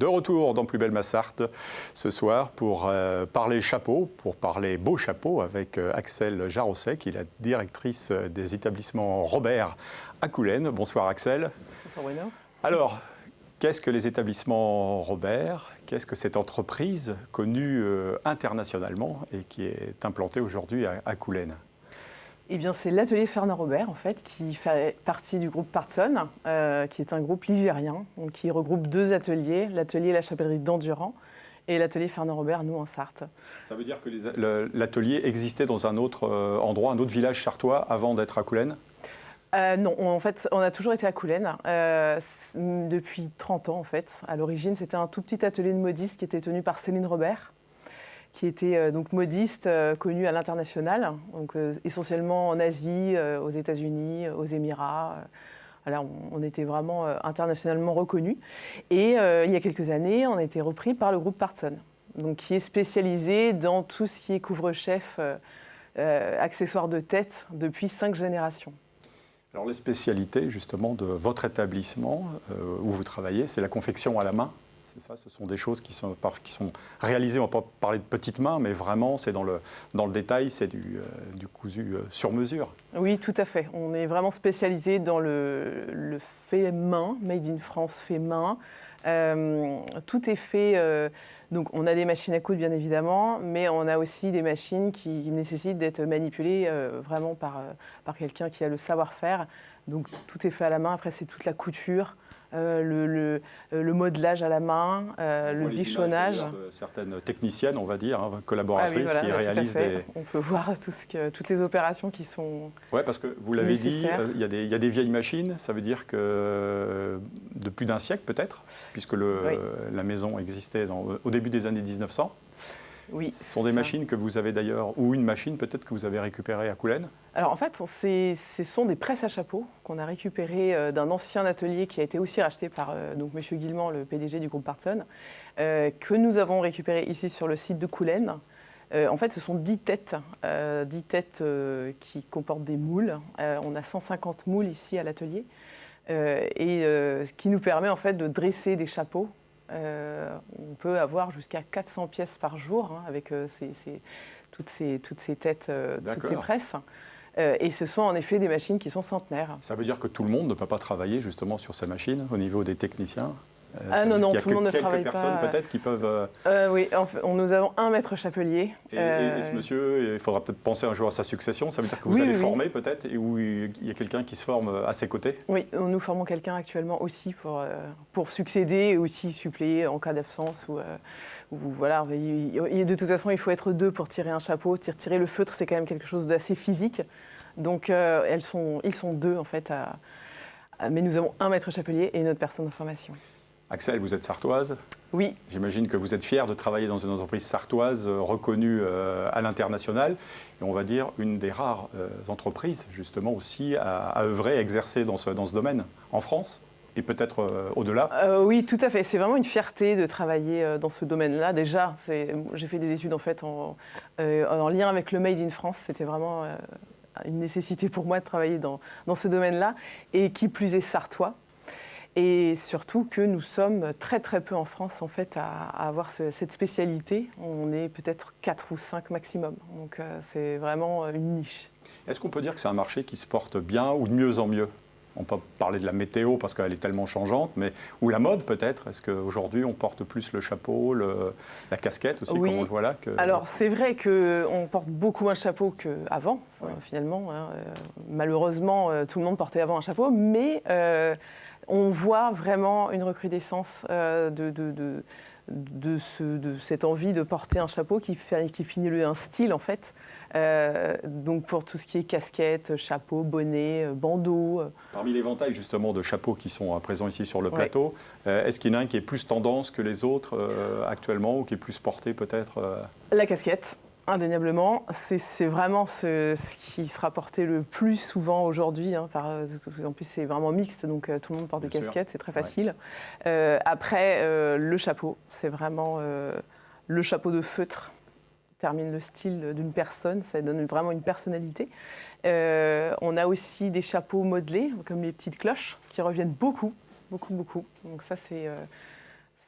de retour dans Plus belle ma Sarthe ce soir pour parler chapeau, pour parler beau chapeau avec Axelle Jarosset, qui est la directrice des établissements Robert à Coulennes. Bonsoir Axelle. Bonsoir Bruno. Alors, qu'est-ce que les établissements Robert? Qu'est-ce que cette entreprise connue internationalement et qui est implantée aujourd'hui à Coulennes? Eh bien, c'est l'atelier Fernand Robert, en fait, qui fait partie du groupe Partson, qui est un groupe ligérien, donc, qui regroupe deux ateliers, l'atelier La Chapellerie d'Endurant et l'atelier Fernand Robert, nous, en Sarthe. Ça veut dire que l'atelier existait dans un autre endroit, un autre village sartois, avant d'être à Coulennes? Non, en fait, on a toujours été à Coulennes, depuis 30 ans, en fait. À l'origine, c'était un tout petit atelier de modiste qui était tenu par Céline Robert, qui était donc modiste connue à l'international, donc essentiellement en Asie, aux États-Unis, aux Émirats. Voilà, on était vraiment internationalement reconnus. Et il y a quelques années, on a été repris par le groupe Partson, donc qui est spécialisé dans tout ce qui est couvre-chef, accessoires de tête depuis 5 générations. Alors les spécialités justement de votre établissement où vous travaillez, c'est la confection à la main. C'est ça, ce sont des choses qui sont réalisées, on ne va pas parler de petites mains, mais vraiment, c'est dans le détail, c'est du cousu sur mesure. Oui, tout à fait. On est vraiment spécialisé dans le fait main, made in France fait main. Tout est fait, donc on a des machines à coudre bien évidemment, mais on a aussi des machines qui nécessitent d'être manipulées vraiment par quelqu'un qui a le savoir-faire. Donc tout est fait à la main, après c'est toute la couture. Le modelage à la main, le bichonnage. Certaines techniciennes, on va dire, collaboratrices qui réalisent des... On peut voir toutes les opérations qui sont... Oui, parce que vous l'avez dit, il y a des vieilles machines, ça veut dire que de plus d'un siècle peut-être, puisque la maison existait au début des années 1900. Oui, ce sont des machines que vous avez d'ailleurs, ou une machine peut-être que vous avez récupérée à Coulennes? Alors en fait, ce sont des presses à chapeau qu'on a récupérées d'un ancien atelier qui a été aussi racheté par donc M. Guillemant, le PDG du groupe Partson, que nous avons récupéré ici sur le site de Coulennes. En fait, ce sont 10 têtes, qui comportent des moules. On a 150 moules ici à l'atelier, ce qui nous permet en fait de dresser des chapeaux. On peut avoir jusqu'à 400 pièces par jour avec toutes ces têtes, toutes ces presses. Et ce sont en effet des machines qui sont centenaires. Ça veut dire que tout le monde ne peut pas travailler justement sur ces machines au niveau des techniciens? Non, tout le monde ne travaille pas. Il y a quelques personnes peut-être qui peuvent... Oui, nous avons un maître chapelier. Et ce monsieur, il faudra peut-être penser un jour à sa succession. Ça veut dire que vous allez former peut-être, et où il y a quelqu'un qui se forme à ses côtés? Oui, nous formons quelqu'un actuellement aussi pour succéder et aussi suppléer en cas d'absence. Voilà, de toute façon, il faut être deux pour tirer un chapeau. Tirer le feutre, c'est quand même quelque chose d'assez physique. Donc, ils sont deux en fait. Mais nous avons un maître chapelier et une autre personne en formation. Axelle, vous êtes sartoise? Oui. J'imagine que vous êtes fière de travailler dans une entreprise sartoise reconnue à l'international. Et on va dire une des rares entreprises, justement, aussi à œuvrer, à exercer dans ce domaine en France et peut-être au-delà. Oui, tout à fait. C'est vraiment une fierté de travailler dans ce domaine-là. Déjà, j'ai fait des études en fait en lien avec le Made in France. C'était vraiment une nécessité pour moi de travailler dans ce domaine-là. Et qui plus est sartois. Et surtout que nous sommes très très peu en France en fait à avoir cette spécialité. On est peut-être 4 ou 5 maximum. Donc c'est vraiment une niche. Est-ce qu'on peut dire que c'est un marché qui se porte bien ou de mieux en mieux? On peut parler de la météo parce qu'elle est tellement changeante, ou la mode peut-être. Est-ce qu'aujourd'hui on porte plus le chapeau, la casquette aussi, oui. comme on le voit là Alors c'est vrai qu'on porte beaucoup moins de chapeaux qu'avant, finalement. Malheureusement, tout le monde portait avant un chapeau, mais... on voit vraiment une recrudescence de cette envie de porter un chapeau qui finit un style en fait. Donc pour tout ce qui est casquette, chapeau, bonnet, bandeau. Parmi l'éventail justement de chapeaux qui sont présents ici sur le plateau, est-ce qu'il y en a un qui est plus tendance que les autres actuellement ou qui est plus porté peut-être La casquette. Indéniablement, c'est vraiment ce qui sera porté le plus souvent aujourd'hui. En plus, c'est vraiment mixte, donc tout le monde porte des casquettes, c'est très facile. Après, le chapeau, c'est vraiment le chapeau de feutre. Termine le style d'une personne, ça donne vraiment une personnalité. On a aussi des chapeaux modelés, comme les petites cloches, qui reviennent beaucoup. Donc ça,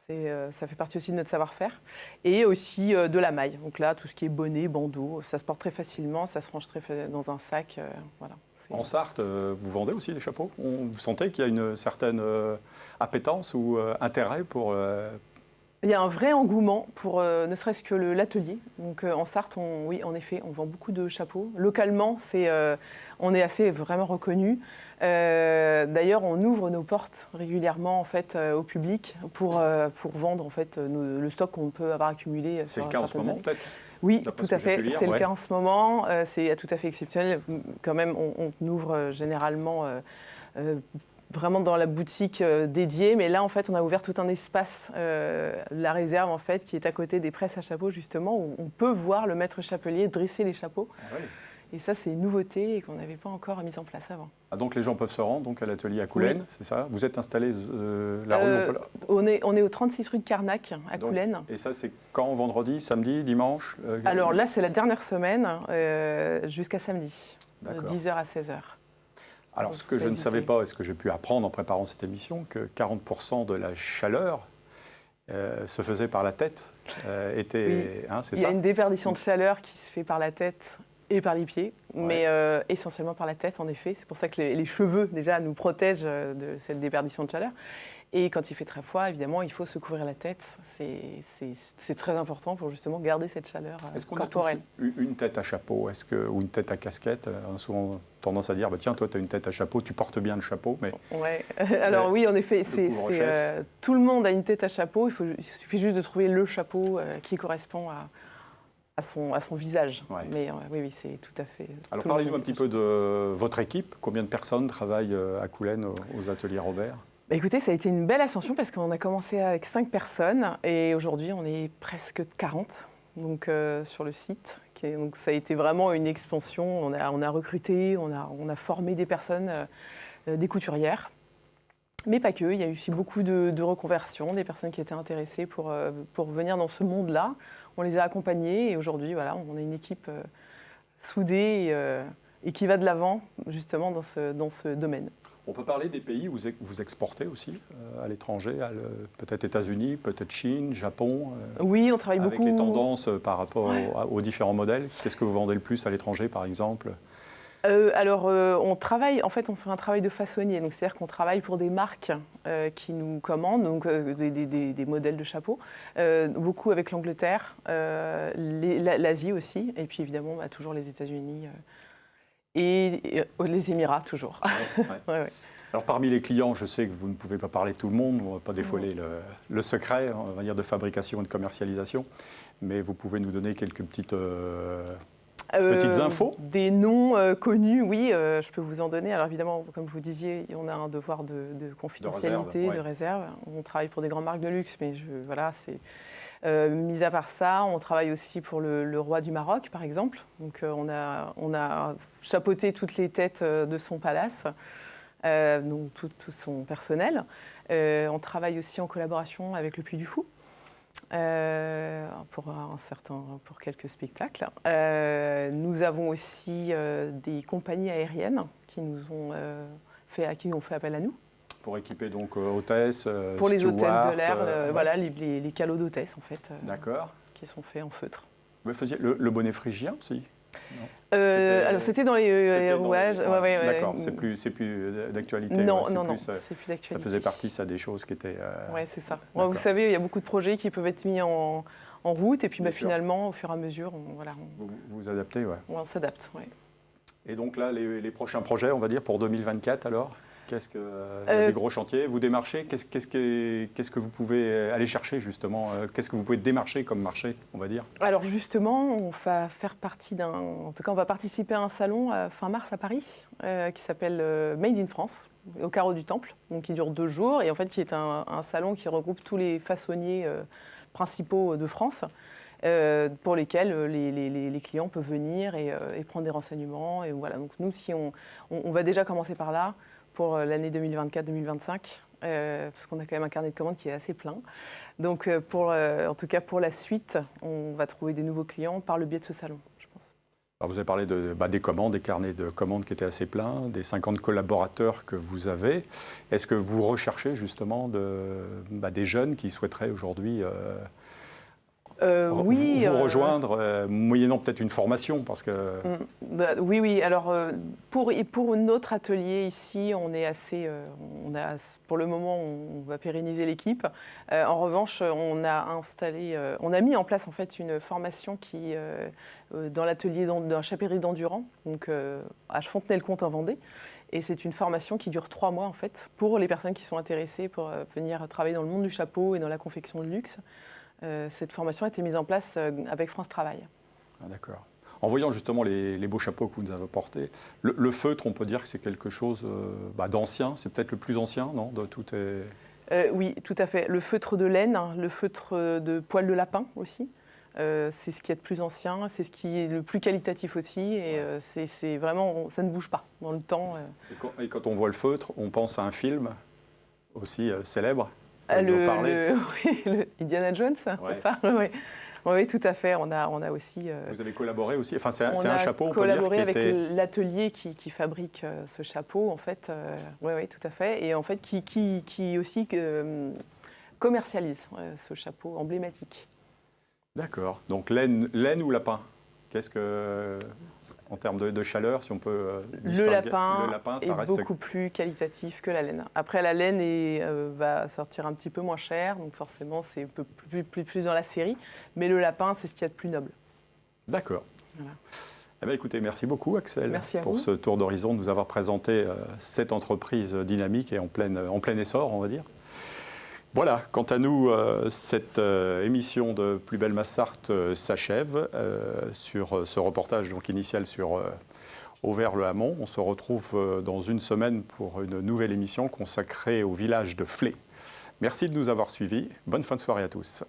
Ça fait partie aussi de notre savoir-faire. Et aussi de la maille. Donc là, tout ce qui est bonnet, bandeau, ça se porte très facilement, ça se range dans un sac. Voilà. En Sarthe, vous vendez aussi des chapeaux? Vous sentez qu'il y a une certaine appétence ou intérêt pour... Il y a un vrai engouement pour ne serait-ce que l'atelier. Donc en Sarthe, oui, en effet, on vend beaucoup de chapeaux. Localement, on est assez vraiment reconnu. D'ailleurs, on ouvre nos portes régulièrement en fait, au public pour vendre en fait, le stock qu'on peut avoir accumulé. C'est le cas en ce moment, peut-être? Oui, tout à fait. C'est le cas en ce moment. C'est tout à fait exceptionnel. Quand même, on ouvre généralement vraiment dans la boutique dédiée. Mais là, en fait, on a ouvert tout un espace, la réserve, en fait, qui est à côté des presses à chapeaux, justement, où on peut voir le maître chapelier dresser les chapeaux. Ah, oui. Et ça, c'est une nouveauté qu'on n'avait pas encore mise en place avant. Ah, donc les gens peuvent se rendre donc, à l'atelier à Coulennes, oui. C'est ça? Vous êtes installé la rue on est au 36 rue de Carnac, à Coulennes. Et ça, c'est quand? Vendredi, samedi, dimanche? Alors là, c'est la dernière semaine, jusqu'à samedi, de 10h à 16h. Alors, ce que je ne savais pas, et ce que j'ai pu apprendre en préparant cette émission, que 40% de la chaleur se faisait par la tête. Oui. Hein, c'est ça? Il y a une déperdition de chaleur qui se fait par la tête et par les pieds, mais essentiellement par la tête, en effet. C'est pour ça que les cheveux, déjà, nous protègent de cette déperdition de chaleur. Et quand il fait très froid, évidemment, il faut se couvrir la tête. C'est très important pour justement garder cette chaleur corporelle. Est-ce qu'on a tous une tête à chapeau ou une tête à casquette? On a souvent tendance à dire, bah, tiens, toi, tu as une tête à chapeau, tu portes bien le chapeau. Mais alors oui, en effet, tout le monde a une tête à chapeau. Il suffit juste de trouver le chapeau qui correspond à son visage. Ouais. Mais oui, c'est tout à fait... Alors parlez-nous un petit peu de votre équipe. Combien de personnes travaillent à Coulennes aux ateliers Robert? Bah écoutez, ça a été une belle ascension parce qu'on a commencé avec 5 personnes et aujourd'hui on est presque 40 donc, sur le site. Donc ça a été vraiment une expansion. On a recruté, on a formé des personnes, des couturières. Mais pas que, il y a eu aussi beaucoup de reconversions, des personnes qui étaient intéressées pour venir dans ce monde-là. On les a accompagnées et aujourd'hui, voilà, on a une équipe soudée et qui va de l'avant justement dans ce domaine. On peut parler des pays où vous exportez aussi à l'étranger, peut-être États-Unis, peut-être Chine, Japon. Oui, on travaille avec beaucoup. Avec les tendances par rapport aux différents modèles. Qu'est-ce que vous vendez le plus à l'étranger, par exemple? On travaille, en fait, on fait un travail de façonnier. Donc, c'est-à-dire qu'on travaille pour des marques qui nous commandent, donc des modèles de chapeaux, beaucoup avec l'Angleterre, l'Asie aussi, et puis évidemment toujours les États-Unis. Et les Émirats, toujours. Ouais. Alors, parmi les clients, je sais que vous ne pouvez pas parler de tout le monde, on ne va pas dévoiler le secret, on va dire, de fabrication et de commercialisation, mais vous pouvez nous donner quelques petites infos? Des noms connus, oui, je peux vous en donner. Alors évidemment, comme vous disiez, on a un devoir de confidentialité, de réserve. On travaille pour des grandes marques de luxe, mais voilà, c'est... mis à part ça, on travaille aussi pour le roi du Maroc, par exemple. Donc, on a chapeauté toutes les têtes de son palace, donc tout son personnel. On travaille aussi en collaboration avec le Puy du Fou pour quelques spectacles. Nous avons aussi des compagnies aériennes qui ont fait appel à nous. Pour équiper donc hôtesses, pour les hôtesses de l'air, voilà, les calots d'hôtesses en fait, qui sont faits en feutre. Vous faisiez le bonnet phrygien aussi? Alors c'était dans les rouages. D'accord, c'est plus d'actualité. Non, c'est plus d'actualité. Ça faisait partie des choses qui étaient... Oui, c'est ça. Vous savez, il y a beaucoup de projets qui peuvent être mis en route et puis finalement, au fur et à mesure, vous vous adaptez, on s'adapte, oui. Et donc là, les prochains projets, on va dire, pour 2024 alors? Qu'est-ce que des gros chantiers? Vous démarchez? Qu'est-ce que vous pouvez aller chercher justement? Qu'est-ce que vous pouvez démarcher comme marché, on va dire? Alors justement, on va faire partie en tout cas, on va participer à un salon fin mars à Paris qui s'appelle Made in France, au Carreau du Temple, donc qui dure 2 jours et en fait qui est un salon qui regroupe tous les façonniers principaux de France. Pour lesquels les clients peuvent venir et prendre des renseignements. Et voilà. Donc nous, si on va déjà commencer par là, pour l'année 2024-2025, parce qu'on a quand même un carnet de commandes qui est assez plein. Donc, en tout cas, pour la suite, on va trouver des nouveaux clients par le biais de ce salon, je pense. Alors vous avez parlé des commandes, des carnets de commandes qui étaient assez pleins, des 50 collaborateurs que vous avez. Est-ce que vous recherchez justement des jeunes qui souhaiteraient aujourd'hui Oui. vous rejoindre, moyennant peut-être une formation parce que... Oui. Alors, pour notre atelier ici, pour le moment, on va pérenniser l'équipe. En revanche, on a mis en place en fait une formation dans l'atelier d'un Chapéry d'Endurant, donc à Fontenay-le-Comte en Vendée. Et c'est une formation qui dure 3 mois en fait, pour les personnes qui sont intéressées pour venir travailler dans le monde du chapeau et dans la confection de luxe. Cette formation a été mise en place avec France Travail. Ah, d'accord. En voyant justement les beaux chapeaux que vous nous avez portés, le feutre, on peut dire que c'est quelque chose d'ancien, c'est peut-être le plus ancien, non, de tout est... Oui, tout à fait. Le feutre de laine, le feutre de poil de lapin aussi, c'est ce qui est le plus ancien, c'est ce qui est le plus qualitatif aussi, et c'est vraiment, ça ne bouge pas dans le temps. Et quand on voit le feutre, on pense à un film aussi célèbre. Le Indiana Jones, ouais. Ça, oui, tout à fait. On a aussi. Vous avez collaboré aussi. Enfin, c'est un chapeau. On a collaboré avec l'atelier qui fabrique ce chapeau, en fait. Oui, tout à fait. Et en fait, qui aussi commercialise ce chapeau emblématique. D'accord. Donc laine ou lapin? Qu'est-ce que, en termes de chaleur, si on peut distinguer, le lapin ça est reste beaucoup plus qualitatif que la laine. Après, la laine va sortir un petit peu moins cher, donc forcément, c'est un peu plus dans la série. Mais le lapin, c'est ce qu'il y a de plus noble. D'accord. Voilà. Eh bien, écoutez, merci beaucoup, Axel, merci pour ce tour d'horizon, de nous avoir présenté cette entreprise dynamique et en plein essor, on va dire. Voilà, quant à nous, cette émission de Plus belle ma Sarthe s'achève sur ce reportage donc, initial sur Auvers-le-Hamon. On se retrouve dans une semaine pour une nouvelle émission consacrée au village de Flé. Merci de nous avoir suivis. Bonne fin de soirée à tous.